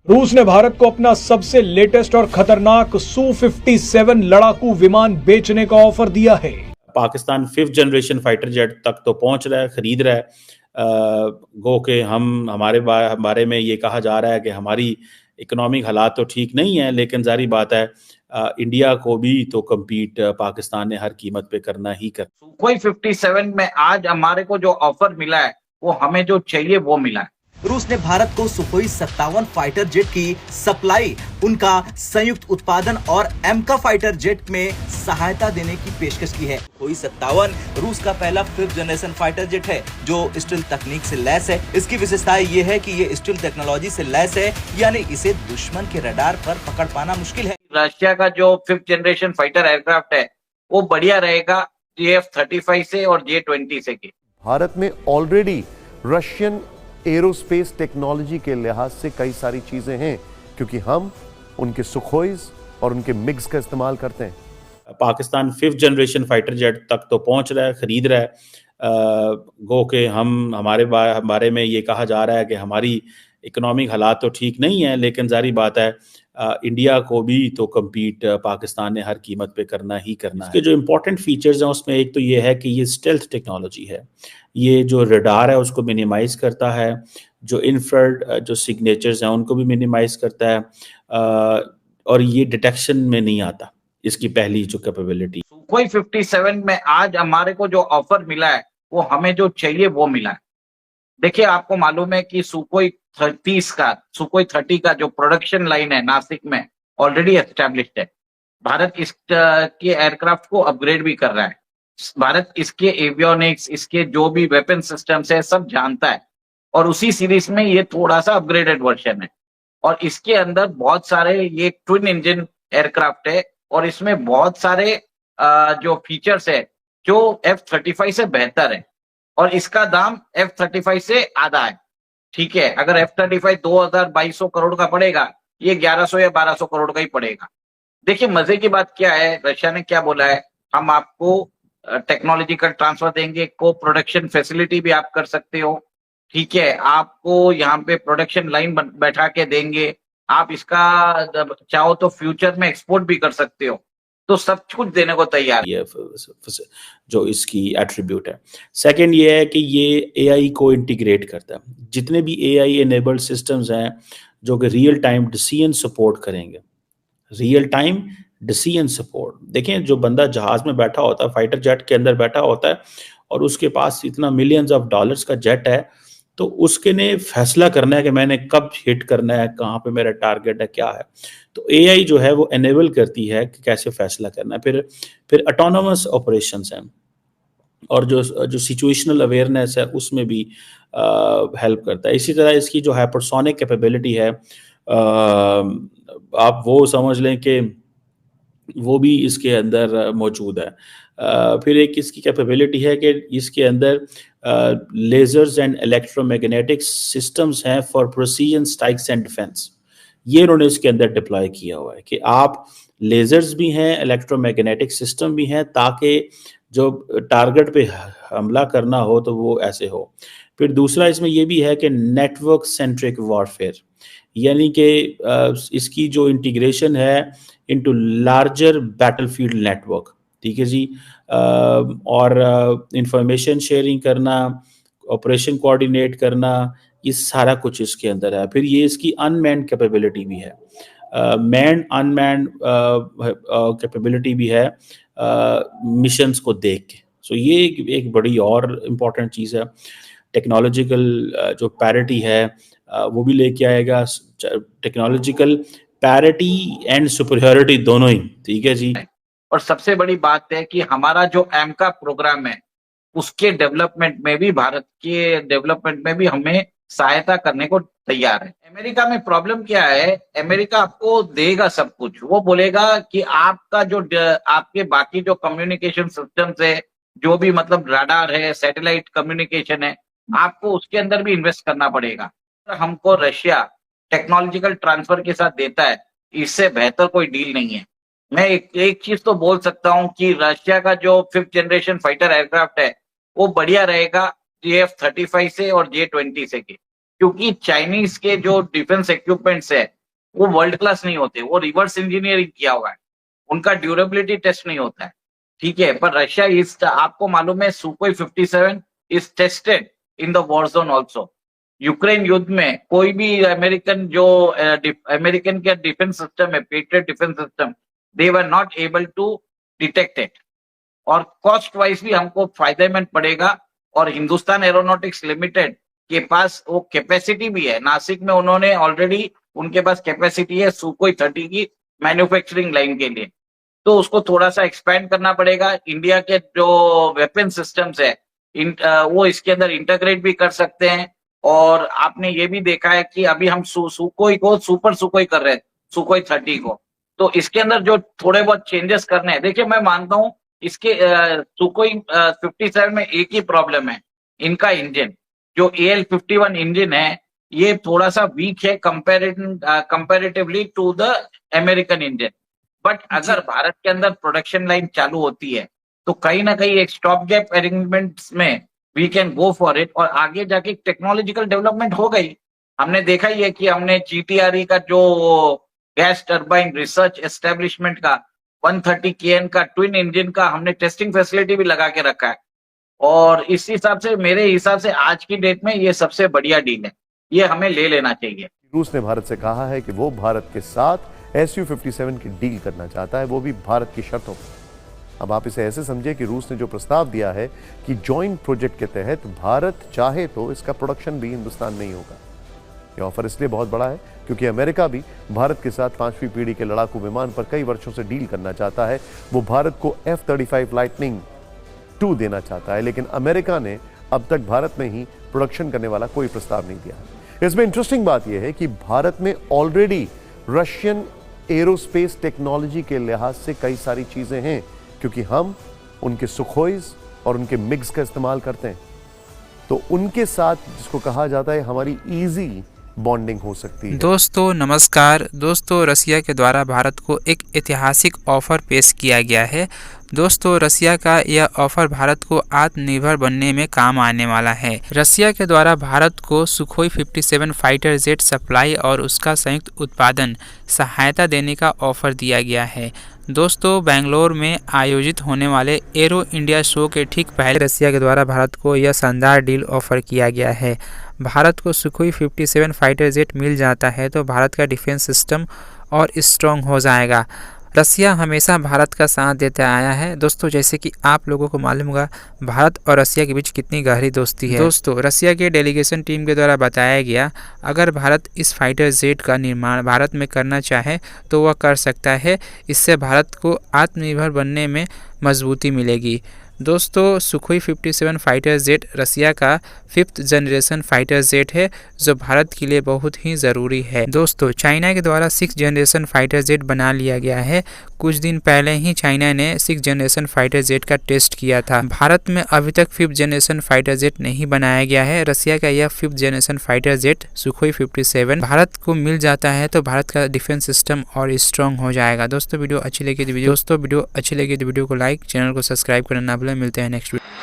रूस ने भारत को अपना सबसे लेटेस्ट और खतरनाक Su-57 लड़ाकू विमान बेचने का ऑफर दिया है। Pakistan 5th generation fighter jet तक तो पहुंच रहा है, खरीद रहा है। गो के हमारे बारे में ये कहा जा रहा है कि हमारी इकोनॉमिक हालात तो ठीक नहीं है, लेकिन जारी बात है इंडिया को भी तो कम्पीट पाकिस्तान ने हर कीमत पे करना ही करना। सुखोई 57 में आज हमारे को जो ऑफर मिला है वो हमें जो चाहिए वो मिला है। रूस ने भारत को सुखोई 57 फाइटर जेट की सप्लाई, उनका संयुक्त उत्पादन और एमका फाइटर जेट में सहायता देने की पेशकश की है। सुखोई 57 रूस का पहला 5th जनरेशन फाइटर जेट है जो स्टील्थ तकनीक से लैस है। इसकी विशेषता ये है कि ये स्टील्थ टेक्नोलॉजी से लैस है, यानी इसे दुश्मन के रडार पर पकड़ पाना मुश्किल है। रशिया का जो 5th जनरेशन फाइटर एयरक्राफ्ट है वो बढ़िया रहेगा JF-35 से और J-20 से के। भारत में ऑलरेडी रशियन एरोस्पेस टेक्नोलॉजी के लिहाज से कई सारी चीजें हैं, क्योंकि हम उनके सुखोईज और उनके मिग्स का इस्तेमाल करते हैं। Pakistan 5th generation fighter jet तक तो पहुंच रहा है, खरीद रहा है। गो के हमारे बारे में ये कहा जा रहा है कि हमारी इकोनॉमिक हालात तो ठीक नहीं है, लेकिन जारी बात है इंडिया को भी तो कम्पीट पाकिस्तान ने हर कीमत पे करना ही करना है। इसके जो इम्पोर्टेंट फीचर्स हैं उसमें एक तो ये है कि ये स्टेल्थ टेक्नोलॉजी है। ये जो रडार है उसको मिनिमाइज करता है, जो इंफ्रारेड जो सिग्नेचर्स हैं उनको भी मिनिमाइज करता है, और ये डिटेक्शन में नहीं आता। इसकी पहली जो कैपेबिलिटी सुखोई 57 में आज हमारे को जो ऑफर मिला है वो हमें जो चाहिए वो मिला है। देखिए, आपको मालूम है कि सुखोई 30 का जो प्रोडक्शन लाइन है नासिक में ऑलरेडी एस्टेब्लिश्ड है। भारत इस के एयरक्राफ्ट को अपग्रेड भी कर रहा है। भारत इसके एवियोनिक्स, इसके जो भी वेपन सिस्टम्स है सब जानता है, और उसी सीरीज में ये थोड़ा सा अपग्रेडेड वर्जन है। और इसके अंदर बहुत सारे ये ट्विन इंजन एयरक्राफ्ट है और इसमें बहुत सारे जो फीचर्स है जो F-35 से बेहतर है, और इसका दाम F-35 से आधा है। ठीक है, अगर F-35 2200 करोड़ का पड़ेगा, ये 1100 या 1200 करोड़ का ही पड़ेगा। देखिए, मजे की बात क्या है, रशिया ने क्या बोला है, हम आपको टेक्नोलॉजिकल ट्रांसफर देंगे, को प्रोडक्शन फैसिलिटी भी आप कर सकते हो। ठीक है, आपको यहाँ पे प्रोडक्शन लाइन बैठा के देंगे, आप इसका चाहो तो फ्यूचर में एक्सपोर्ट भी कर सकते हो, तो सब कुछ देने को तैयार है। जो इसकी एट्रीब्यूट है। सेकंड ये है कि ये AI को इंटीग्रेट करता है। जितने भी AI एनेबल्ड सिस्टम्स हैं जो कि रियल टाइम डिसीजन सपोर्ट करेंगे, रियल टाइम डिसीजन सपोर्ट। देखें, जो बंदा जहाज में बैठा होता है, फाइटर जेट के अंदर बैठा होता है, और उसके पास इतना मिलियंस ऑफ डॉलर्स का जेट है, तो उसके ने फैसला करना है कि मैंने कब हिट करना है, कहाँ पे मेरा टारगेट है, क्या है। तो AI जो है वो एनेबल करती है कि कैसे फैसला करना है। फिर ऑटोनोमस ऑपरेशंस हैं, और जो सिचुएशनल अवेयरनेस है उसमें भी हेल्प करता है। इसी तरह इसकी जो हाइपरसोनिक कैपेबिलिटी है, आप वो समझ लें कि वो भी इसके अंदर मौजूद है। फिर एक इसकी कैपेबिलिटी है कि इसके अंदर लेजर्स एंड इलेक्ट्रोमैग्नेटिक सिस्टम्स हैं for precision strikes and defence. ये उन्होंने इसके अंदर डिप्लॉय किया हुआ है कि आप लेजर्स भी हैं, इलेक्ट्रोमैग्नेटिक सिस्टम भी हैं, ताकि जो टारगेट पे हमला करना हो तो वो ऐसे हो। फिर दूसरा इसमें ये भी है कि नेटवर्क सेंट्रिक वॉरफेयर, यानी कि इसकी जो इंटीग्रेशन है इनटू लार्जर बैटलफील्ड नेटवर्क। ठीक है जी, और इंफॉर्मेशन शेयरिंग करना, ऑपरेशन कोऑर्डिनेट करना, ये सारा कुछ इसके अंदर है। फिर ये इसकी अनमैन्ड कैपेबिलिटी भी है, मैन अनमैन्ड कैपेबिलिटी भी है मिशंस को देख के। सो ये एक बड़ी और इम्पॉर्टेंट चीज़ है। टेक्नोलॉजिकल जो पैरिटी है वो भी लेके आएगा, टेक्नोलॉजिकल पैरिटी एंड सुपरियॉरिटी दोनों ही। ठीक है जी। और सबसे बड़ी बात है कि हमारा जो एमका प्रोग्राम है उसके डेवलपमेंट में भी, भारत के डेवलपमेंट में भी हमें सहायता करने को तैयार है। अमेरिका में प्रॉब्लम क्या है, अमेरिका आपको देगा सब कुछ, वो बोलेगा कि आपका जो आपके बाकी जो कम्युनिकेशन सिस्टम्स है, जो भी मतलब रडार है, सैटेलाइट कम्युनिकेशन है, आपको उसके अंदर भी इन्वेस्ट करना पड़ेगा। हमको रशिया टेक्नोलॉजिकल ट्रांसफर के साथ देता है, इससे बेहतर कोई डील नहीं है। मैं एक चीज तो बोल सकता हूं कि रशिया का जो 5th जनरेशन फाइटर एयरक्राफ्ट है वो बढ़िया रहेगा JF-35 से और J-20 से के। क्योंकि चाइनीज के जो डिफेंस इक्विपमेंट्स है वो वर्ल्ड क्लास नहीं होते, वो रिवर्स इंजीनियरिंग किया हुआ है, उनका ड्यूरेबिलिटी टेस्ट नहीं होता है, ठीक है। पर रशिया इस, आपको मालूम है Sukhoi 57 is tested in the war zone also. Ukraine युद्ध में कोई भी अमेरिकन जो अमेरिकन के डिफेंस सिस्टम है, Patriot defence system, they were not able to detect it, और कॉस्ट वाइज भी हमको फायदेमंद पड़ेगा। और हिंदुस्तान एरोनॉटिक्स लिमिटेड के पास वो कैपेसिटी भी है, नासिक में उन्होंने ऑलरेडी, उनके पास कैपेसिटी है सुकोई 30 की मैन्युफैक्चरिंग लाइन के लिए, तो उसको थोड़ा सा एक्सपेंड करना पड़ेगा। इंडिया के जो वेपन सिस्टम्स है वो इसके अंदर इंटीग्रेट भी कर सकते हैं। और आपने ये भी देखा है कि अभी हम सुकोई को सुपर सुकोई कर रहे हैं, सुकोई 30 को, तो इसके अंदर जो थोड़े बहुत चेंजेस करने हैं, देखिए मैं मानता हूं इसके सुकोई 57 में एक ही प्रॉब्लम है, इनका इंजन जो AL51 इंजन है ये थोड़ा सा वीक है comparatively to the American engine. But अगर भारत के अंदर प्रोडक्शन लाइन चालू होती है तो कहीं ना कहीं एक स्टॉप गैप अरेंजमेंट्स में we can go for it, और आगे जाके टेक्नोलॉजिकल डेवलपमेंट हो गई। हमने देखा ही है कि हमने GTRE का जो गैस टर्बाइन रिसर्च एस्टेब्लिशमेंट का 130 KN का ट्विन इंजन का हमने टेस्टिंग फैसिलिटी भी लगा के रखा है, और इस हिसाब से मेरे हिसाब से आज की डेट में ये सबसे बढ़िया डील है, ये हमें ले लेना चाहिए। रूस ने भारत से कहा है कि वो भारत के साथ Su-57 की डील करना चाहता है, वो भी भारत की शर्तों पर। अब आप इसे ऐसे समझे कि रूस ने जो प्रस्ताव दिया है कि जॉइंट प्रोजेक्ट के तहत भारत चाहे तो इसका प्रोडक्शन भी हिंदुस्तान में ही होगा। ये ऑफर इसलिए बहुत बड़ा है क्योंकि अमेरिका भी भारत के साथ 5वीं पीढ़ी के लड़ाकू विमान पर कई वर्षों से डील करना चाहता है। वो भारत को F-35 लाइटनिंग 2 देना चाहता है, लेकिन अमेरिका ने अब तक भारत में ही प्रोडक्शन करने वाला कोई प्रस्ताव नहीं दिया। इसमें इंटरेस्टिंग बात यह है कि भारत में ऑलरेडी रशियन एरोस्पेस टेक्नोलॉजी के लिहाज से कई सारी चीजें हैं, क्योंकि हम उनके सुखोइज और उनके मिग्स का इस्तेमाल करते हैं, तो उनके साथ जिसको कहा जाता है हमारी इजी बॉन्डिंग हो सकती है। दोस्तों नमस्कार। दोस्तों रसिया के द्वारा भारत को एक ऐतिहासिक ऑफर पेश किया गया है। दोस्तों रसिया का यह ऑफर भारत को आत्मनिर्भर बनने में काम आने वाला है। रसिया के द्वारा भारत को सुखोई 57 फाइटर जेट सप्लाई और उसका संयुक्त उत्पादन सहायता देने का ऑफर दिया गया है। दोस्तों बेंगलोर में आयोजित होने वाले एरो इंडिया शो के ठीक पहले रसिया के द्वारा भारत को यह शानदार डील ऑफर किया गया है। भारत को सुखोई 57 फाइटर जेट मिल जाता है तो भारत का डिफेंस सिस्टम और स्ट्रॉन्ग हो जाएगा। रसिया हमेशा भारत का साथ देता आया है। दोस्तों जैसे कि आप लोगों को मालूम होगा भारत और रसिया के बीच कितनी गहरी दोस्ती है। दोस्तों रसिया के डेलीगेशन टीम के द्वारा बताया गया अगर भारत इस फाइटर जेट का निर्माण भारत में करना चाहे तो वह कर सकता है। इससे भारत को आत्मनिर्भर बनने में मजबूती मिलेगी। दोस्तों सुखोई 57 फाइटर जेट रसिया का 5th जनरेशन फाइटर जेट है जो भारत के लिए बहुत ही ज़रूरी है। दोस्तों चाइना के द्वारा 6th जनरेशन फाइटर जेट बना लिया गया है। कुछ दिन पहले ही चाइना ने 6th जनरेशन फाइटर जेट का टेस्ट किया था। भारत में अभी तक 5th जनरेशन फाइटर जेट नहीं बनाया गया है। रसिया का यह 5th generation fighter jet Sukhoi 57 Bharat को मिल जाता है तो भारत का डिफेंस सिस्टम और स्ट्रॉन्ग हो जाएगा। दोस्तों वीडियो अच्छी लगी तो वीडियो को लाइक, चैनल को सब्सक्राइब करना ना भूलें। मिलते हैं नेक्स्ट वीडियो।